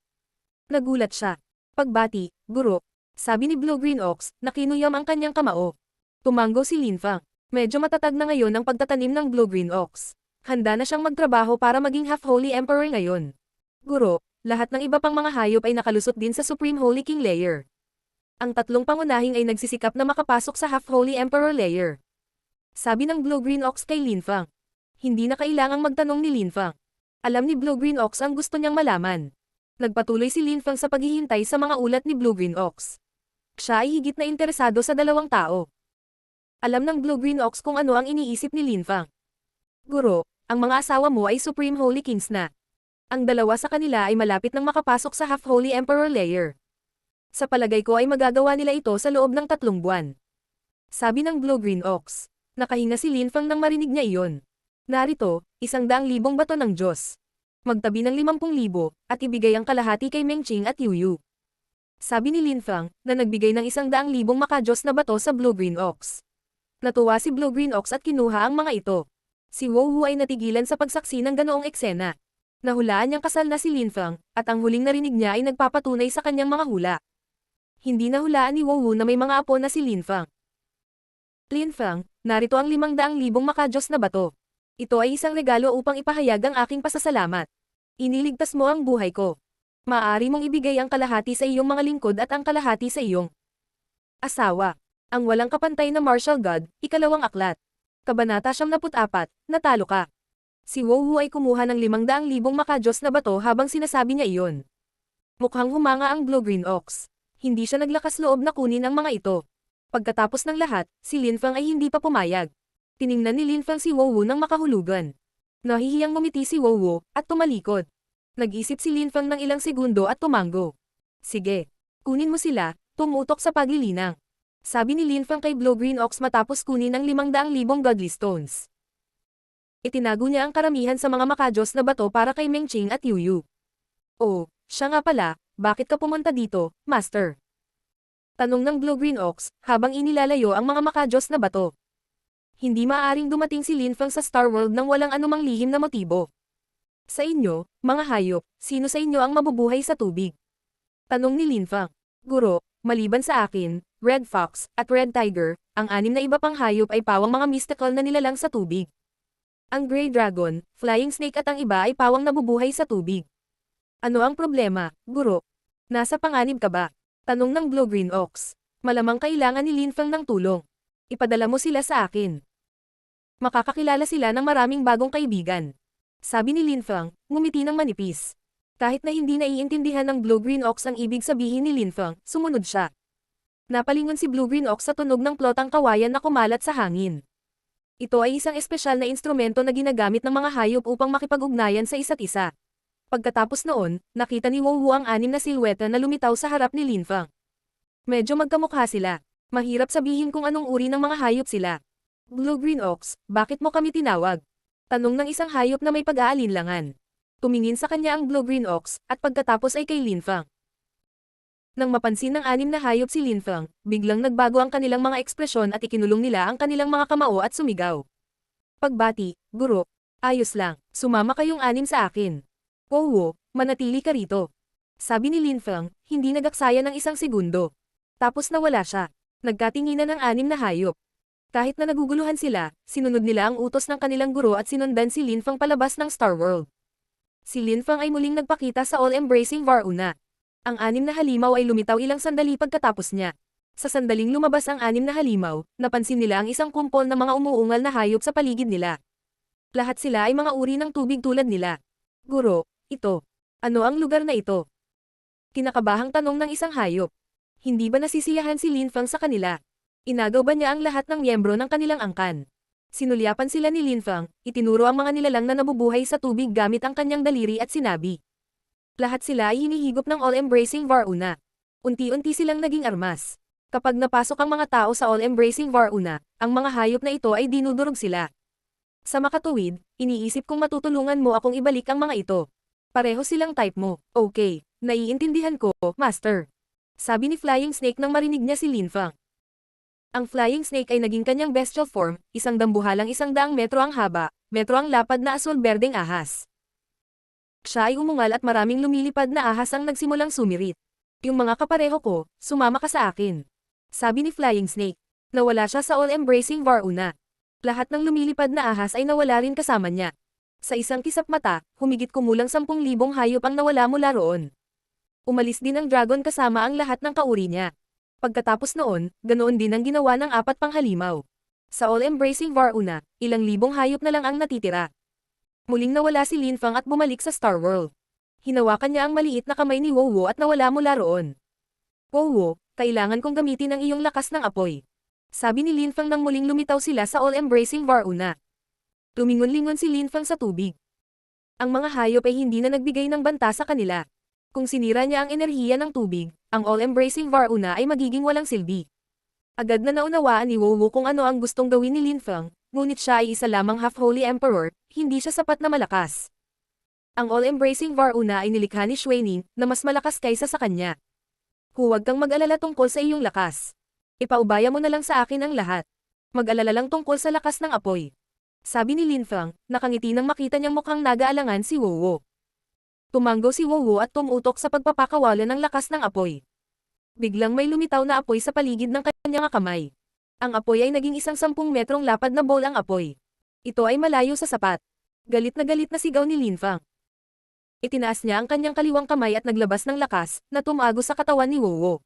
[SPEAKER 1] Nagulat siya. Pagbati, guro. Sabi ni Blue-green ox, na kinuyam ang kanyang kamao. Tumango si Linfang. Medyo matatag na ngayon ang pagtatanim ng Blue-green ox. Handa na siyang magtrabaho para maging half-holy emperor ngayon. Guro, lahat ng iba pang mga hayop ay nakalusot din sa Supreme Holy King layer. Ang tatlong pangunahing ay nagsisikap na makapasok sa half-holy emperor layer. Sabi ng Blue-green ox kay Linfang. Hindi na kailangang magtanong ni Linfang. Alam ni Blue-green ox ang gusto niyang malaman. Nagpatuloy si Linfang sa paghihintay sa mga ulat ni Blue-green ox. Siya ay higit na interesado sa dalawang tao. Alam ng Blue-green ox kung ano ang iniisip ni Linfang. Guro, ang mga asawa mo ay Supreme Holy Kings na. Ang dalawa sa kanila ay malapit nang makapasok sa half-holy emperor layer. Sa palagay ko ay magagawa nila ito sa loob ng 3 buwan. Sabi ng Blue-green ox. Nakahinga si Linfang nang marinig niya iyon. Narito, 100,000 bato ng Diyos. Magtabi ng 50,000, at ibigay ang kalahati kay Mengqing at Yuyu. Sabi ni Linfang, na nagbigay ng 100,000 maka-Diyos na bato sa Blue-green ox. Natuwa si Blue-green ox at kinuha ang mga ito. Si Wowo ay natigilan sa pagsaksi ng ganoong eksena. Nahulaan niyang kasal na si Linfang, at ang huling narinig niya ay nagpapatunay sa kanyang mga hula. Hindi nahulaan ni Wowo na may mga apo na si Linfang. Linfang, narito ang 500,000 maka-Diyos na bato. Ito ay isang regalo upang ipahayag ang aking pasasalamat. Iniligtas mo ang buhay ko. Maaari mong ibigay ang kalahati sa iyong mga lingkod at ang kalahati sa iyong asawa. Ang walang kapantay na martial god, 2 aklat. Kabanata 74, natalo ka. Si Wowo ay kumuha ng 500,000 maka-Diyos na bato habang sinasabi niya iyon. Mukhang humanga ang Blue-green ox. Hindi siya naglakas loob na kunin ang mga ito. Pagkatapos ng lahat, si Linfang ay hindi pa pumayag. Tiningnan ni Linfang si Wowo ng makahulugan. Nahihiyang ngumiti si Wowo, at tumalikod. Nag-isip si Linfang ng ilang segundo at tumango. Sige. Kunin mo sila, tumutok sa paglilinang. Sabi ni Linfang kay Blue-green ox matapos kunin ang 500,000 godly stones. Itinago niya ang karamihan sa mga maka-Diyos na bato para kay Mengqing at Yuyu. Oh, siya nga pala, bakit ka pumunta dito, Master? Tanong ng Blue-green ox, habang inilalayo ang mga maka-Diyos na bato. Hindi maaaring dumating si Linfang sa Star World nang walang anumang lihim na motibo. Sa inyo, mga hayop, sino sa inyo ang mabubuhay sa tubig? Tanong ni Linfang. Guro, maliban sa akin, Red Fox, at Red Tiger, ang 6 na iba pang hayop ay pawang mga mystical na nilalang sa tubig. Ang Grey Dragon, Flying Snake at ang iba ay pawang nabubuhay sa tubig. Ano ang problema, guro? Nasa panganib ka ba? Tanong ng Blue-green ox. Malamang kailangan ni Linfang ng tulong. Ipadala mo sila sa akin. Makakakilala sila ng maraming bagong kaibigan. Sabi ni Linfang, ngumiti ng manipis. Kahit na hindi naiintindihan ng Blue-green ox ang ibig sabihin ni Linfang, sumunod siya. Napalingon si Blue-green ox sa tunog ng plotang kawayan na kumalat sa hangin. Ito ay isang espesyal na instrumento na ginagamit ng mga hayop upang makipag-ugnayan sa isa't isa. Pagkatapos noon, nakita ni Wowo ang 6 na silweta na lumitaw sa harap ni Linfang. Medyo magkamukha sila. Mahirap sabihin kung anong uri ng mga hayop sila. Blue-green ox, bakit mo kami tinawag? Tanong ng isang hayop na may pag-aalinlangan. Tumingin sa kanya ang Blue-green ox, at pagkatapos ay kay Linfang. Nang mapansin ng 6 na hayop si Linfang, biglang nagbago ang kanilang mga ekspresyon at ikinulong nila ang kanilang mga kamao at sumigaw. Pagbati, guro, ayos lang, sumama kayong 6 sa akin. Wowo, manatili ka rito. Sabi ni Linfang, hindi nagaksaya ng 1 segundo. Tapos nawala siya. Nagkatinginan ng 6 na hayop. Kahit na naguguluhan sila, sinunod nila ang utos ng kanilang guro at sinundan si Linfang palabas ng Star World. Si Linfang ay muling nagpakita sa all-embracing Varuna. Ang 6 na halimaw ay lumitaw ilang sandali pagkatapos niya. Sa sandaling lumabas ang 6 na halimaw, napansin nila ang isang kumpol na mga umuungal na hayop sa paligid nila. Lahat sila ay mga uri ng tubig tulad nila. Guro, ito. Ano ang lugar na ito? Kinakabahang tanong ng isang hayop. Hindi ba nasisiyahan si Linfang sa kanila? Inagaw ba niya ang lahat ng miyembro ng kanilang angkan? Sinulyapan sila ni Linfang, itinuro ang mga nilalang na nabubuhay sa tubig gamit ang kanyang daliri at sinabi. Lahat sila ay hinihigop ng all-embracing Varuna. Unti-unti silang naging armas. Kapag napasok ang mga tao sa all-embracing Varuna, ang mga hayop na ito ay dinudurog sila. Sa makatuwid, iniisip kong matutulungan mo akong ibalik ang mga ito. Pareho silang type mo. Okay, naiintindihan ko, Master. Sabi ni Flying Snake nang marinig niya si Linfang. Ang Flying Snake ay naging kanyang bestial form, isang dambuhalang 100 metro ang haba, metro ang lapad na asul-berdeng ahas. Siya ay umungal at maraming lumilipad na ahas ang nagsimulang sumirit. Yung mga kapareho ko, sumama ka sa akin. Sabi ni Flying Snake. Nawala siya sa all-embracing Varuna. Lahat ng lumilipad na ahas ay nawala rin kasama niya. Sa isang kisap mata, humigit kumulang 10,000 hayop ang nawala mula roon. Umalis din ang dragon kasama ang lahat ng kauri niya. Pagkatapos noon, ganoon din ang ginawa ng 4 pang halimaw. Sa all-embracing Varuna, ilang libong hayop na lang ang natitira. Muling nawala si Linfang at bumalik sa Star World. Hinawakan niya ang maliit na kamay ni Wowo at nawala mula roon. Wowo, kailangan kong gamitin ang iyong lakas ng apoy. Sabi ni Linfang nang muling lumitaw sila sa all-embracing Varuna. Lumingon-lingon si Linfang sa tubig. Ang mga hayop ay hindi na nagbigay ng banta sa kanila. Kung sinira niya ang enerhiya ng tubig, ang all-embracing Varuna ay magiging walang silbi. Agad na naunawaan ni Wowo kung ano ang gustong gawin ni Linfang, ngunit siya ay isa lamang half-holy emperor, hindi siya sapat na malakas. Ang all-embracing Varuna ay nilikha ni Xuening na mas malakas kaysa sa kanya. Huwag kang mag-alala tungkol sa iyong lakas. Ipaubaya mo na lang sa akin ang lahat. Mag-alala lang tungkol sa lakas ng apoy. Sabi ni Linfang, nakangiti nang makita niyang mukhang nag-aalangan si Wowo. Tumanggo si Wowo at tumutok sa pagpapakawalan ng lakas ng apoy. Biglang may lumitaw na apoy sa paligid ng kanyang kamay. Ang apoy ay naging 10 metrong lapad na bol ang apoy. Ito ay malayo sa sapat. Galit na sigaw ni Linfang. Itinaas niya ang kanyang kaliwang kamay at naglabas ng lakas, na tumago sa katawan ni Wowo.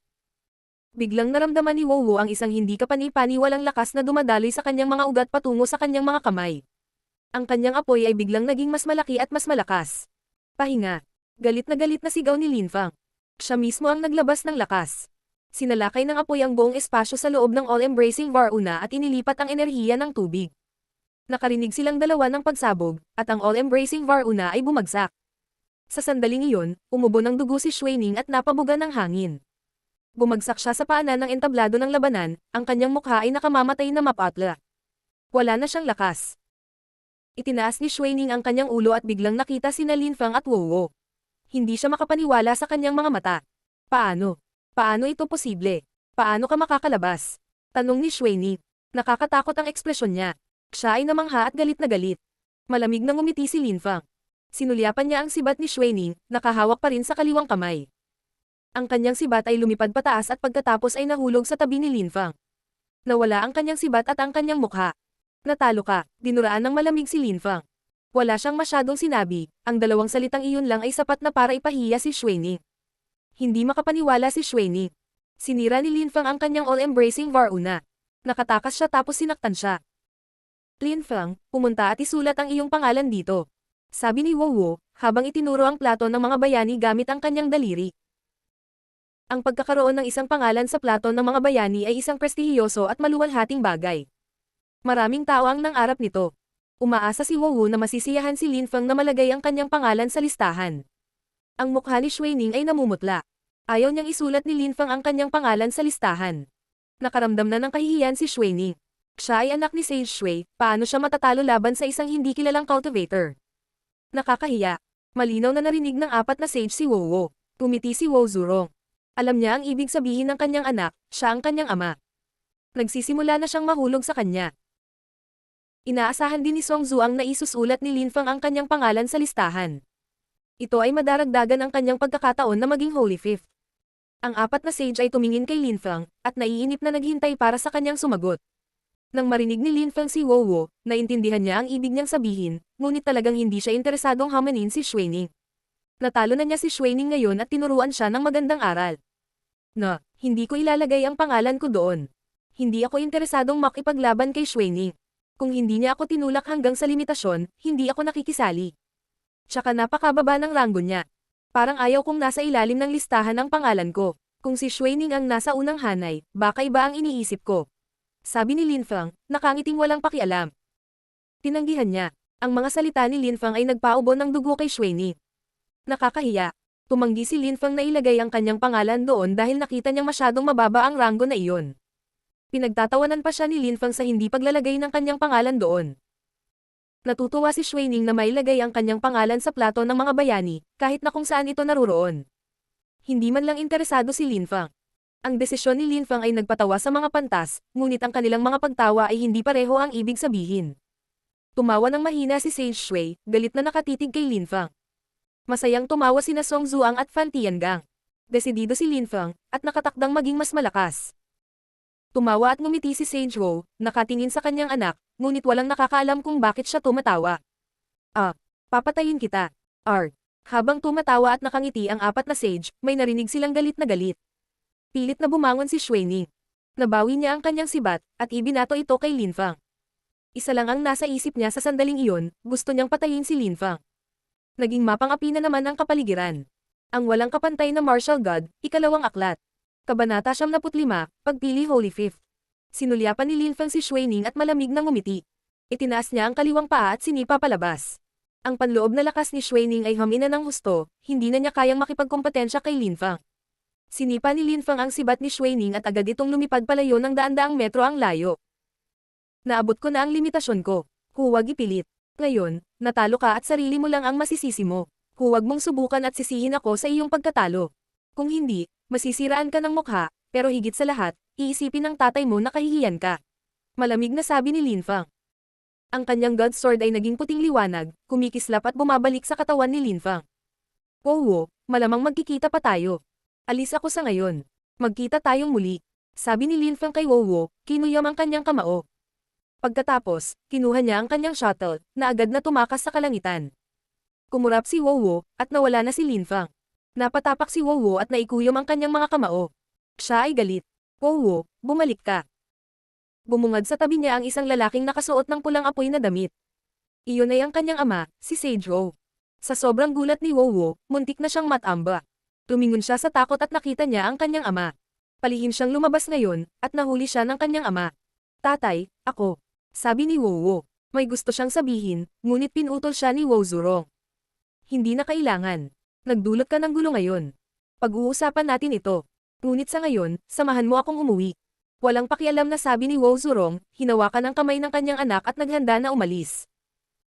[SPEAKER 1] Biglang naramdaman ni Wowo ang isang hindi kapani-paniwalang lakas na dumadaloy sa kanyang mga ugat patungo sa kanyang mga kamay. Ang kanyang apoy ay biglang naging mas malaki at mas malakas. Pahinga. Galit na sigaw ni Linfang. Siya mismo ang naglabas ng lakas. Sinalakay ng apoy ang buong espasyo sa loob ng all-embracing Varuna at inilipat ang enerhiya ng tubig. Nakarinig silang dalawa ng pagsabog, at ang all-embracing Varuna ay bumagsak. Sa sandaling iyon, umubo ng dugo si Xuening at napabuga ng hangin. Bumagsak siya sa paanan ng entablado ng labanan, ang kanyang mukha ay nakamamatay na mapatla. Wala na siyang lakas. Itinaas ni Xuening ang kanyang ulo at biglang nakita sina Linfang at Wowo. Hindi siya makapaniwala sa kanyang mga mata. Paano? Paano ito posible? Paano ka makakalabas? Tanong ni Xuening. Nakakatakot ang ekspresyon niya. Siya ay namangha at galit na galit. Malamig na ngumiti si Linfang. Sinulyapan niya ang sibat ni Xuening, nakahawak pa rin sa kaliwang kamay. Ang kanyang sibat ay lumipad pataas at pagkatapos ay nahulog sa tabi ni Linfang. Nawala ang kanyang sibat at ang kanyang mukha. Natalo ka, dinuraan ng malamig si Linfang. Wala siyang masyadong sinabi, ang dalawang salitang iyon lang ay sapat na para ipahiya si Xuening. Hindi makapaniwala si Xuening. Sinira ni Linfang ang kanyang all-embracing Varuna. Nakatakas siya tapos sinaktan siya. Linfang, pumunta at isulat ang iyong pangalan dito. Sabi ni Wowo, habang itinuro ang plato ng mga bayani gamit ang kanyang daliri. Ang pagkakaroon ng isang pangalan sa plato ng mga bayani ay isang prestihiyoso at maluwalhating bagay. Maraming tao ang nangarap nito. Umaasa si Wowo na masisiyahan si Linfang na malagay ang kanyang pangalan sa listahan. Ang mukha ni Xuening ay namumutla. Ayaw niyang isulat ni Linfang ang kanyang pangalan sa listahan. Nakaramdam na ng kahihiyan si Xuening. Siya ay anak ni Sage Shui, paano siya matatalo laban sa isang hindi kilalang cultivator? Nakakahiya. Malinaw na narinig ng 4 na sage si Wowo. Tumiti si Wo Zurong. Alam niya ang ibig sabihin ng kanyang anak, siya ang kanyang ama. Nagsisimula na siyang mahulog sa kanya. Inaasahan din ni Song Zhu ang naisusulat ni Linfang ang kanyang pangalan sa listahan. Ito ay madaragdagan ang kanyang pagkakataon na maging Holy Fifth. Ang 4 na sage ay tumingin kay Linfang, at naiinip na naghintay para sa kanyang sumagot. Nang marinig ni Linfang si Wowo, naintindihan niya ang ibig niyang sabihin, ngunit talagang hindi siya interesadong hamanin si Xuening. Natalo na niya si Xuening ngayon at tinuruan siya ng magandang aral. Hindi ko ilalagay ang pangalan ko doon. Hindi ako interesadong makipaglaban kay Xuening. Kung hindi niya ako tinulak hanggang sa limitasyon, hindi ako nakikisali. Tsaka napakababa ng ranggo niya. Parang ayaw kong nasa ilalim ng listahan ang pangalan ko. Kung si Xuening ang nasa unang hanay, baka iba ang iniisip ko. Sabi ni Linfang, nakangiting walang pakialam. Tinanggihan niya. Ang mga salita ni Linfang ay nagpaubo ng dugo kay Xuening. Nakakahiya. Tumanggi si Lin Feng na ilagay ang kanyang pangalan doon dahil nakita niyang masyadong mababa ang ranggo na iyon. Pinagtatawanan pa siya ni Lin Feng sa hindi paglalagay ng kanyang pangalan doon. Natutuwa si Xuening na mailagay ang kanyang pangalan sa plato ng mga bayani, kahit na kung saan ito naruroon. Hindi man lang interesado si Lin Feng. Ang desisyon ni Lin Feng ay nagpatawa sa mga pantas, ngunit ang kanilang mga pagtawa ay hindi pareho ang ibig sabihin. Tumawa ng mahina si Sage Shui, galit na nakatitig kay Lin Feng. Masayang tumawa sina Song Zuang at Fan Tiangang. Desidido si Lin Feng, at nakatakdang maging mas malakas. Tumawa at ngumiti si Sage Wu, nakatingin sa kanyang anak, ngunit walang nakakaalam kung bakit siya tumatawa. Papatayin kita. Habang tumatawa at nakangiti ang apat na sage, may narinig silang galit na galit. Pilit na bumangon si Xuening. Nabawi niya ang kanyang sibat, at ibinato ito kay Lin Feng. Isa lang ang nasa isip niya sa sandaling iyon, gusto niyang patayin si Lin Feng. Naging mapang-api na naman ang kapaligiran. Ang walang kapantay na martial god, ikalawang aklat. Kabanata 75, Pagpili Holy Fifth. Sinulyapan ni Lin Feng si Xuening at malamig na ngumiti. Itinaas niya ang kaliwang paa at sinipa palabas. Ang panloob na lakas ni Xuening ay hamina ng husto, hindi na niya kayang makipagkompetensya kay Lin Feng. Sinipa ni Lin Feng ang sibat ni Xuening at agad itong lumipad palayo ng daan-daang metro ang layo. Naabot ko na ang limitasyon ko. Huwag ipilit. Ngayon, natalo ka at sarili mo lang ang masisisi mo. Huwag mong subukan at sisihin ako sa iyong pagkatalo. Kung hindi, masisiraan ka ng mukha, pero higit sa lahat, iisipin ng tatay mo na kahihiyan ka. Malamig na sabi ni Lin Feng. Ang kanyang God Sword ay naging puting liwanag, kumikislap at bumabalik sa katawan ni Lin Feng. Oo, malamang magkikita pa tayo. Alis ako sa ngayon. Magkita tayong muli. Sabi ni Lin Feng kay Wowo, kinuyam ang kanyang kamao. Pagkatapos, kinuha niya ang kanyang shuttle, na agad na tumakas sa kalangitan. Kumurap si Wowo, at nawala na si Lin Feng. Napatapak si Wowo at naikuyom ang kanyang mga kamao. Siya ay galit. Wowo, bumalik ka. Bumungad sa tabi niya ang isang lalaking nakasuot ng pulang apoy na damit. Iyon ay ang kanyang ama, si Sage Wu. Sa sobrang gulat ni Wowo, muntik na siyang matamba. Tumingon siya sa takot at nakita niya ang kanyang ama. Palihim siyang lumabas ngayon, at nahuli siya ng kanyang ama. Tatay, ako. Sabi ni Wowo. May gusto siyang sabihin, ngunit pinutol siya ni Wo Zurong. Hindi na kailangan. Nagdulot ka ng gulo ngayon. Pag-uusapan natin ito. Ngunit sa ngayon, samahan mo akong umuwi. Walang pakialam na sabi ni Wo Zurong, hinawakan ang kamay ng kanyang anak at naghanda na umalis.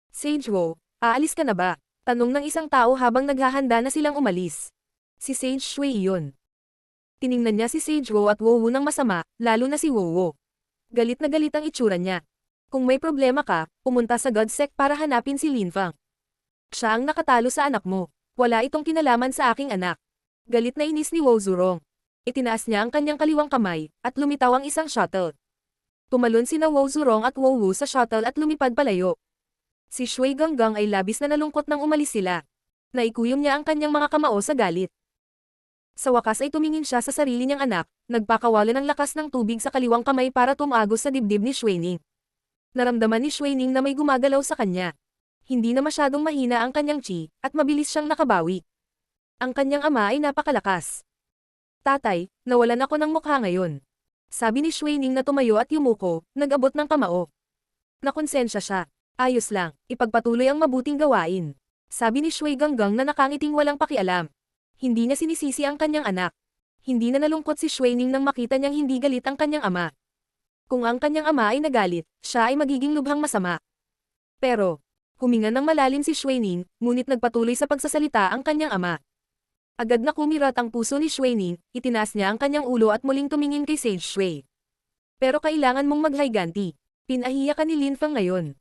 [SPEAKER 1] Sage Wo, aalis ka na ba? Tanong ng isang tao habang naghahanda na silang umalis. Si Sage Shui iyon. Tiningnan niya si Sage Wo at Wowo ng masama, lalo na si Wowo. Galit na galit ang itsura niya. Kung may problema ka, pumunta sa GodSec para hanapin si Lin Feng. Siya ang nakatalo sa anak mo. Wala itong kinalaman sa aking anak. Galit na inis ni Wo Zurong. Itinaas niya ang kanyang kaliwang kamay, at lumitaw ang isang shuttle. Tumalon sina Wo Zurong at Wo Wu sa shuttle at lumipad palayo. Si Shui Ganggang ay labis na nalungkot nang umalis sila. Naikuyom niya ang kanyang mga kamao sa galit. Sa wakas ay tumingin siya sa sarili niyang anak, nagpakawala ng lakas ng tubig sa kaliwang kamay para tumagos sa dibdib ni Xuening. Naramdaman ni Xuening na may gumagalaw sa kanya. Hindi na masyadong mahina ang kanyang chi, at mabilis siyang nakabawi. Ang kanyang ama ay napakalakas. Tatay, nawalan ako ng mukha ngayon. Sabi ni Xuening na tumayo at yumuko, nag-abot ng kamao. Nakonsensya siya. Ayos lang, ipagpatuloy ang mabuting gawain. Sabi ni Shui Ganggang na nakangiting walang pakialam. Hindi na sinisisi ang kanyang anak. Hindi na nalungkot si Xuening nang makita niyang hindi galit ang kanyang ama. Kung ang kanyang ama ay nagalit, siya ay magiging lubhang masama. Pero, huminga ng malalim si Xuening, ngunit nagpatuloy sa pagsasalita ang kanyang ama. Agad na kumirat ang puso ni Xuening, itinaas niya ang kanyang ulo at muling tumingin kay Sage Shui. Pero kailangan mong maghayganti. Pinahiya ka ni Lin Feng ngayon.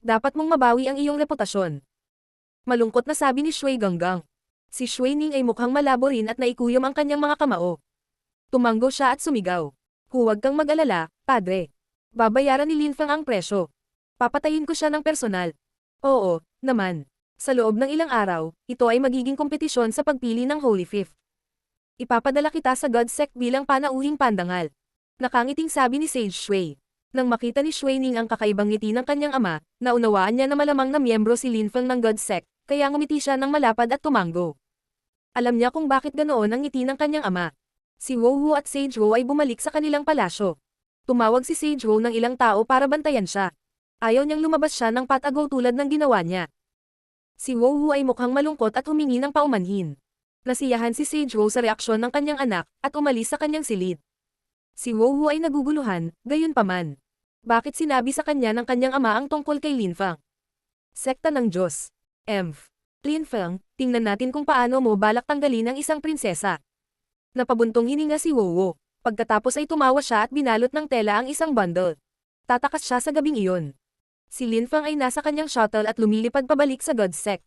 [SPEAKER 1] Dapat mong mabawi ang iyong reputasyon. Malungkot na sabi ni Shui Ganggang. Si Xuening ay mukhang malabo rin at naikuyom ang kanyang mga kamao. Tumanggo siya at sumigaw. Huwag kang mag-alala, padre. Babayaran ni Lin Feng ang presyo. Papatayin ko siya ng personal. Oo, naman. Sa loob ng ilang araw, ito ay magiging kompetisyon sa pagpili ng Holy Fifth. Ipapadala kita sa GodSec bilang panauhing pandangal. Nakangiting sabi ni Sage Shui. Nang makita ni Xuening ang kakaibang ngiti ng kanyang ama, naunawaan niya na malamang na miyembro si Lin Feng ng GodSec, kaya ngumiti siya ng malapad at tumanggo. Alam niya kung bakit ganoon ang ngiti ng kanyang ama. Si Wo Wu at Sage Wu ay bumalik sa kanilang palasyo. Tumawag si Sage Wu ng ilang tao para bantayan siya. Ayaw niyang lumabas siya ng patagaw tulad ng ginawa niya. Si Wo Wu ay mukhang malungkot at humingi ng paumanhin. Nasiyahan si Sage Rose sa reaksyon ng kanyang anak, at umalis sa kanyang silid. Si Wowu ay naguguluhan, gayunpaman. Bakit sinabi sa kanya ng kanyang ama ang tungkol kay Linfang? Sekta ng Diyos. Linfang, tingnan natin kung paano mo balak tanggalin ang isang prinsesa. Napabuntong hininga si Wowu. Pagkatapos ay tumawa siya at binalot ng tela ang isang bundle. Tatakas siya sa gabing iyon. Si Linfang ay nasa kanyang shuttle at lumilipad pabalik sa God's Sect.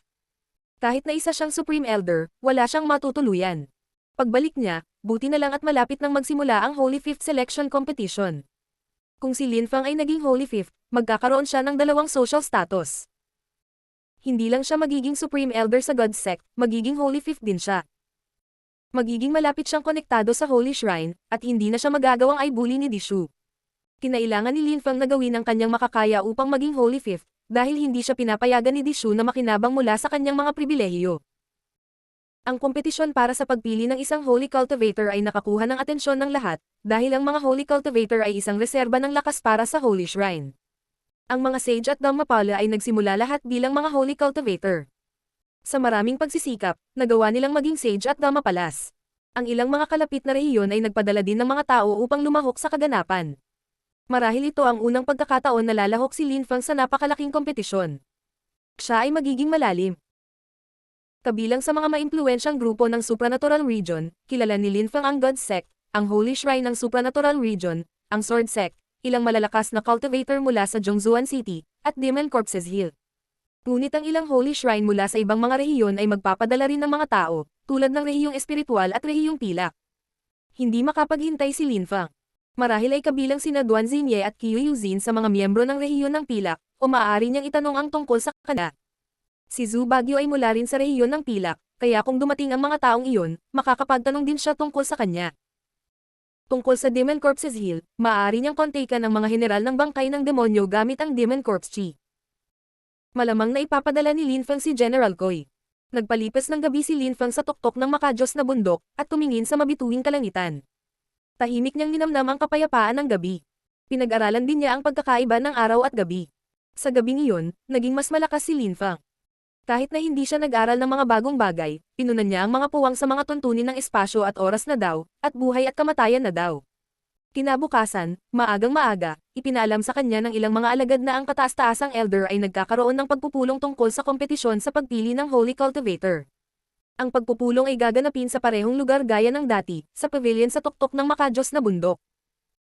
[SPEAKER 1] Kahit na isa siyang Supreme Elder, wala siyang matutuluyan. Pagbalik niya, buti na lang at malapit nang magsimula ang Holy Fifth Selection Competition. Kung si Linfang ay naging Holy Fifth, magkakaroon siya ng dalawang social status. Hindi lang siya magiging Supreme Elder sa God's Sect, magiging Holy Fifth din siya. Magiging malapit siyang konektado sa Holy Shrine, at hindi na siya magagawang ay bully ni Dishu. Kinailangan ni Linfang na gawin ang kanyang makakaya upang maging Holy Fifth, dahil hindi siya pinapayagan ni Dishu na makinabang mula sa kanyang mga pribilehiyo. Ang kompetisyon para sa pagpili ng isang Holy Cultivator ay nakakuha ng atensyon ng lahat, dahil ang mga Holy Cultivator ay isang reserba ng lakas para sa Holy Shrine. Ang mga Sage at Dhammapala ay nagsimula lahat bilang mga Holy Cultivator. Sa maraming pagsisikap, nagawa nilang maging Sage at Dhammapalas. Ang ilang mga kalapit na rehiyon ay nagpadala din ng mga tao upang lumahok sa kaganapan. Marahil ito ang unang pagkakataon na lalahok si Linfang sa napakalaking kompetisyon. Siya ay magiging malalim. Kabilang sa mga maimpluwensyang grupo ng Supranatural Region, kilala ni Linfang ang God Sect, ang Holy Shrine ng Supranatural Region, ang Sword Sect, ilang malalakas na cultivator mula sa Zhongzuan City, at Demon Corpses Hill. Ngunit ang ilang Holy Shrine mula sa ibang mga rehiyon ay magpapadala rin ng mga tao, tulad ng rehiyong espiritual at rehiyong pilak. Hindi makapaghintay si Linfang. Marahil ay kabilang sina Duan Xinye at Qiu Yuzin sa mga miyembro ng rehiyon ng pilak, o maaari niyang itanong ang tungkol sa kanila. Si Zhu Bagyo ay mula rin sa rehiyon ng pilak, kaya kung dumating ang mga taong iyon, makakapagtanong din siya tungkol sa kanya. Tungkol sa Demon Corpses Hill, maaari niyang kontakan ng mga general ng bangkay ng demonyo gamit ang Demon Corpse Chi. Malamang na ipapadala ni Linfang si General Koi. Nagpalipas ng gabi si Linfang sa tuktok ng makajos na bundok, at tumingin sa mabituing kalangitan. Tahimik niyang ninamnam ang kapayapaan ng gabi. Pinag-aralan din niya ang pagkakaiba ng araw at gabi. Sa gabing iyon, naging mas malakas si Linfang. Kahit na hindi siya nag-aral ng mga bagong bagay, pinunan niya ang mga puwang sa mga tuntunin ng espasyo at oras na daw, at buhay at kamatayan na daw. Kinabukasan, maagang maaga, ipinaalam sa kanya ng ilang mga alagad na ang kataas-taasang elder ay nagkakaroon ng pagpupulong tungkol sa kompetisyon sa pagpili ng Holy Cultivator. Ang pagpupulong ay gaganapin sa parehong lugar gaya ng dati, sa pavilion sa tuktok ng makajos na bundok.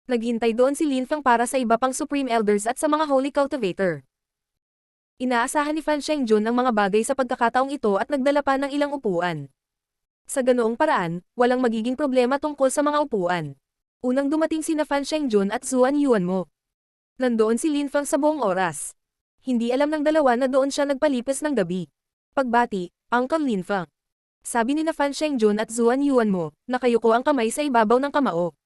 [SPEAKER 1] Naghintay doon si Linfang para sa iba pang Supreme Elders at sa mga Holy Cultivator. Inaasahan ni Fan Shengjun ang mga bagay sa pagkakataong ito at nagdala pa ng ilang upuan. Sa ganoong paraan, walang magiging problema tungkol sa mga upuan. Unang dumating sina Fan Shengjun at Zuan Yuanmo. Nandoon si Linfang sa buong oras. Hindi alam ng dalawa na doon siya nagpalipas ng gabi. Pagbati, Uncle Linfang. Sabi ni na Fan Shengjun at Zuan Yuanmo, nakayuko ang kamay sa ibabaw ng kamao.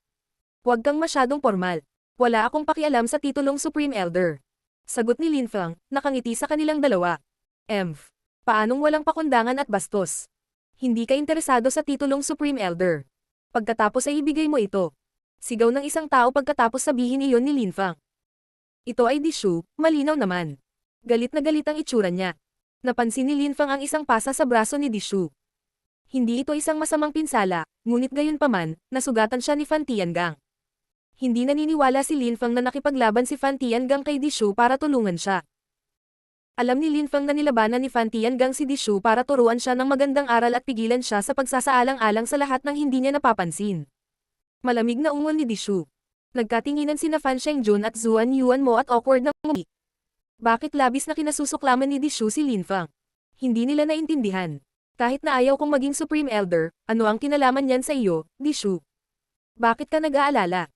[SPEAKER 1] Huwag kang masyadong formal. Wala akong pakialam sa titulong Supreme Elder. Sagot ni Linfang, nakangiti sa kanilang dalawa. Paanong walang pakundangan at bastos? Hindi ka interesado sa titulong Supreme Elder. Pagkatapos ay ibigay mo ito. Sigaw ng isang tao pagkatapos sabihin iyon ni Linfang. Ito ay Dishu, malinaw naman. Galit na galit ang itsura niya. Napansin ni Linfang ang isang pasa sa braso ni Dishu. Hindi ito isang masamang pinsala, ngunit gayunpaman, nasugatan siya ni Fan Tiangang. Hindi naniniwala si Linfang na nakipaglaban si Fan Tiangang kay Dishu para tulungan siya. Alam ni Linfang na nilabanan ni Fan Tiangang si Dishu para turuan siya ng magandang aral at pigilan siya sa pagsasaalang-alang sa lahat ng hindi niya napapansin. Malamig na ungol ni Dishu. Nagkatinginan sina Fan Shengjun at Zuan Yuanmo at awkward na ngumiti. Bakit labis na kinasusuklaman ni Dishu si Linfang? Hindi nila naintindihan. Kahit na ayaw kong maging Supreme Elder, ano ang kinalaman niyan sa iyo, Dishu? Bakit ka nag-aalala?